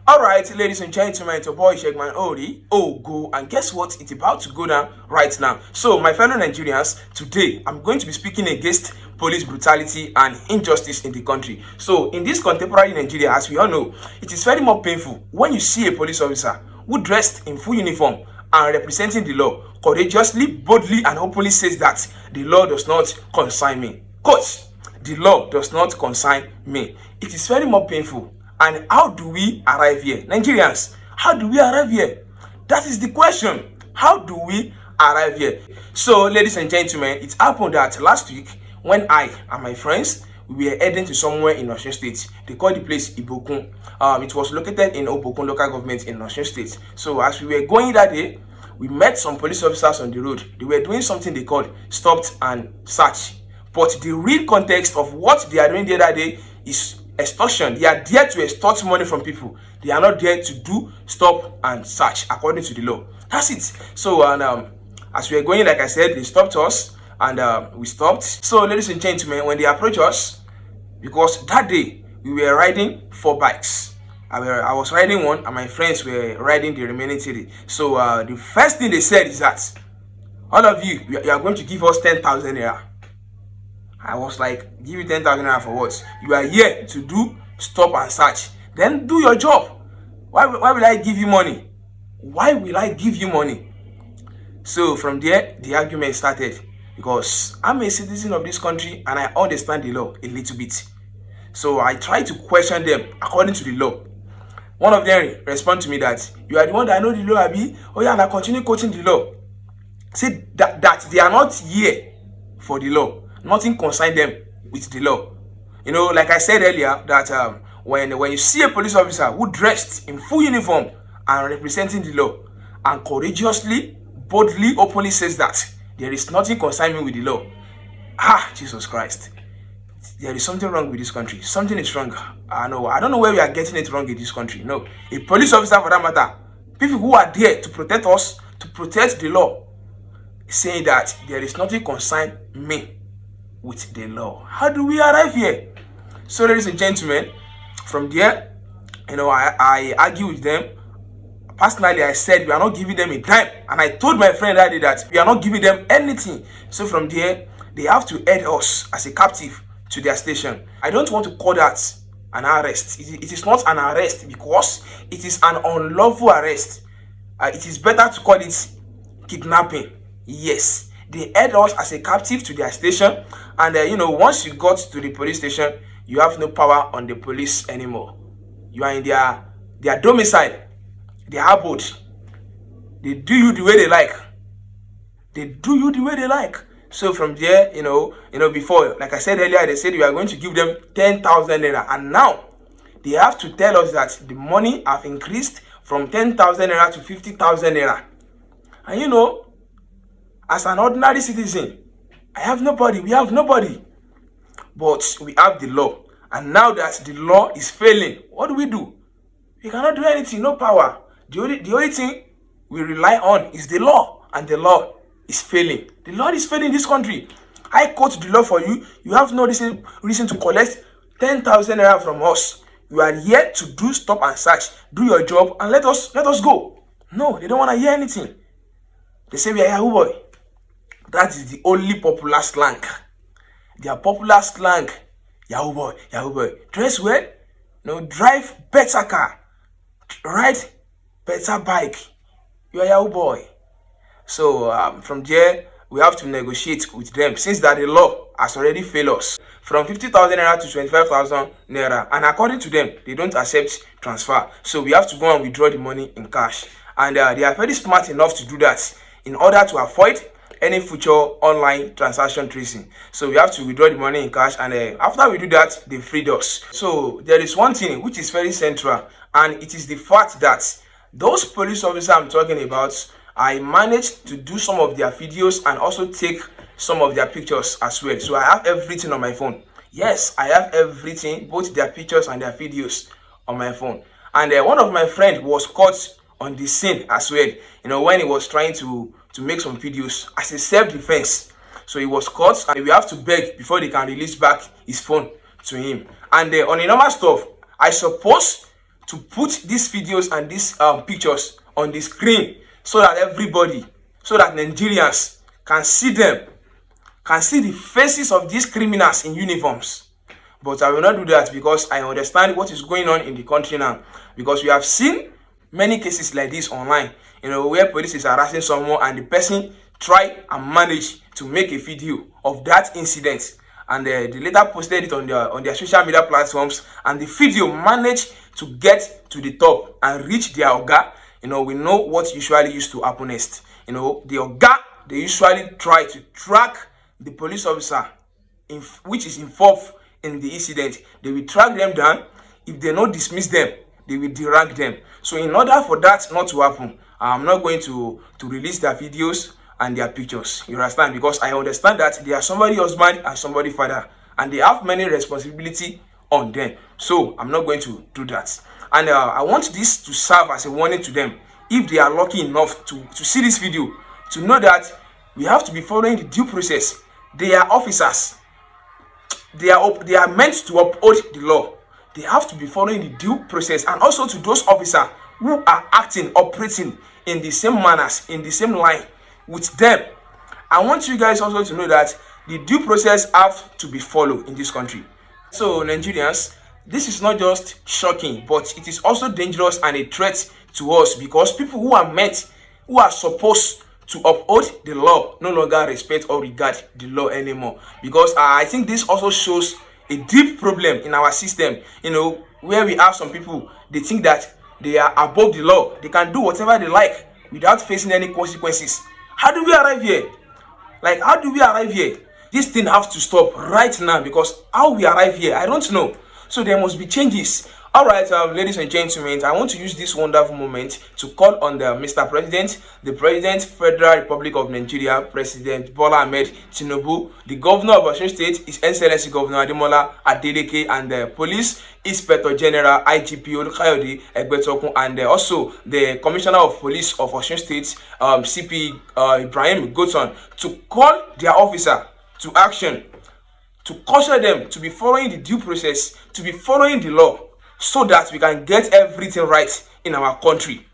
Alright, ladies and gentlemen, it's your boy Shegman Odi. Oh, go and guess what? It's about to go down right now. So, my fellow Nigerians, today I'm going to be speaking against police brutality and injustice in the country. So, in this contemporary Nigeria, as we all know, it is very more painful when you see a police officer who dressed in full uniform and representing the law courageously, boldly, and openly says that the law does not concern me. Quote, the law does not concern me. It is very more painful. And how do we arrive here? Nigerians, how do we arrive here? That is the question. How do we arrive here? So, ladies and gentlemen, it happened that last week when I and my friends we were heading to somewhere in Osun State. They call the place Ibokun. It was located in Obokun local government in Osun State. So, as we were going that day, we met some police officers on the road. They were doing something they called stopped and search. But the real context of what they are doing the other day is extortion. They are there to extort money from people. They are not there to do stop and search according to the law. That's it. So, and as we were going, like I said, they stopped us and we stopped. So, ladies and gentlemen, when they approached us, because that day we were riding 4 bikes. I was riding one and my friends were riding the remaining 3. So, the first thing they said is that all of you are going to give us 10,000 naira. I was like, give you 10,000 naira for what? You are here to do stop and search. Then do your job. Why will I give you money? Why will I give you money? So from there, the argument started. Because I'm a citizen of this country and I understand the law a little bit. So I tried to question them according to the law. One of them responded to me that, you are the one that know the law, Abi. Oh yeah, and I continue quoting the law. Say that they are not here for the law. Nothing concerns them with the law. You know, like I said earlier, that when you see a police officer who dressed in full uniform and representing the law and courageously, boldly, openly says that there is nothing concerning me with the law. Jesus Christ. There is something wrong with this country. Something is wrong. I don't know where we are getting it wrong in this country. No. A police officer for that matter, people who are there to protect us, to protect the law, saying that there is nothing concerning me with the law. How do we arrive here? So, ladies and gentlemen, from there, I argue with them. Personally, I said we are not giving them a dime, and I told my friend that day that we are not giving them anything. So from there, they have to head us as a captive to their station. I don't want to call that an arrest. It is not an arrest because it is an unlawful arrest. It is better to call it kidnapping. Yes. They held us as a captive to their station, and once you got to the police station, you have no power on the police anymore. You are in their domicile, their abode. They do you the way they like. They do you the way they like. So from there, before, like I said earlier, they said we are going to give them 10,000 naira, and now they have to tell us that the money have increased from 10,000 naira to 50,000 naira, and as an ordinary citizen, I have nobody. We have nobody. But we have the law. And now that the law is failing, what do? We cannot do anything. No power. The only thing we rely on is the law. And the law is failing. The law is failing in this country. I quote the law for you. You have no reason to collect 10,000 naira from us. You are here to do stop and search. Do your job and let us go. No, they don't want to hear anything. They say we are Yahoo boy. That is the only popular slang. Their popular slang, Yahoo boy, Yahoo boy. Dress well, drive better car, ride better bike. You are Yahoo boy. So from there, we have to negotiate with them since that the law has already failed us. From 50,000 naira to 25,000 naira, and according to them, they don't accept transfer. So we have to go and withdraw the money in cash. And they are very smart enough to do that in order to avoid any future online transaction tracing. So we have to withdraw the money in cash, and after we do that, they freed us. So there is one thing which is very central, and it is the fact that those police officers I'm talking about, I managed to do some of their videos and also take some of their pictures as well. So I have everything on my phone. Yes, I have everything, both their pictures and their videos on my phone. And one of my friends was caught on the scene as well, when he was trying to make some videos as a self-defense. So he was caught, and we have to beg before they can release back his phone to him. And on the normal stuff, I suppose to put these videos and these pictures on the screen so that everybody, so that Nigerians can see them, can see the faces of these criminals in uniforms. But I will not do that because I understand what is going on in the country now. Because we have seen many cases like this online, where police is harassing someone and the person try and manage to make a video of that incident, and they later posted it on their social media platforms, and the video managed to get to the top and reach their oga. We know what usually used to happen next. The oga, they usually try to track the police officer which is involved in the incident. They will track them down. If they not dismiss them, they will derank them. So in order for that not to happen, I'm not going to release their videos and their pictures. You understand? Because I understand that they are somebody's husband and somebody's father, and they have many responsibility on them. So I'm not going to do that. And I want this to serve as a warning to them, if they are lucky enough to see this video, to know that we have to be following the due process. They are officers. They are meant to uphold the law. They have to be following the due process. And also to those officers who are operating in the same manners, in the same line with them, I want you guys also to know that the due process have to be followed in this country. So Nigerians, this is not just shocking, but it is also dangerous and a threat to us, because people who are supposed to uphold the law no longer respect or regard the law anymore. Because I think this also shows a deep problem in our system, where we have some people, they think that they are above the law, they can do whatever they like without facing any consequences. How do we arrive here? How do we arrive here? This thing has to stop right now, because how we arrive here, I don't know. So there must be changes. All right, ladies and gentlemen, I want to use this wonderful moment to call on the Mr. President, the President, Federal Republic of Nigeria, President Bola Ahmed Tinubu, the Governor of Osun State, His Excellency Governor Ademola Adeleke, and the Police Inspector General IGP Olukayode Egbetokun, and also the Commissioner of Police of Osun State, CP Ibrahim Goton, to call their officer to action, to caution them to be following the due process, to be following the law, so that we can get everything right in our country.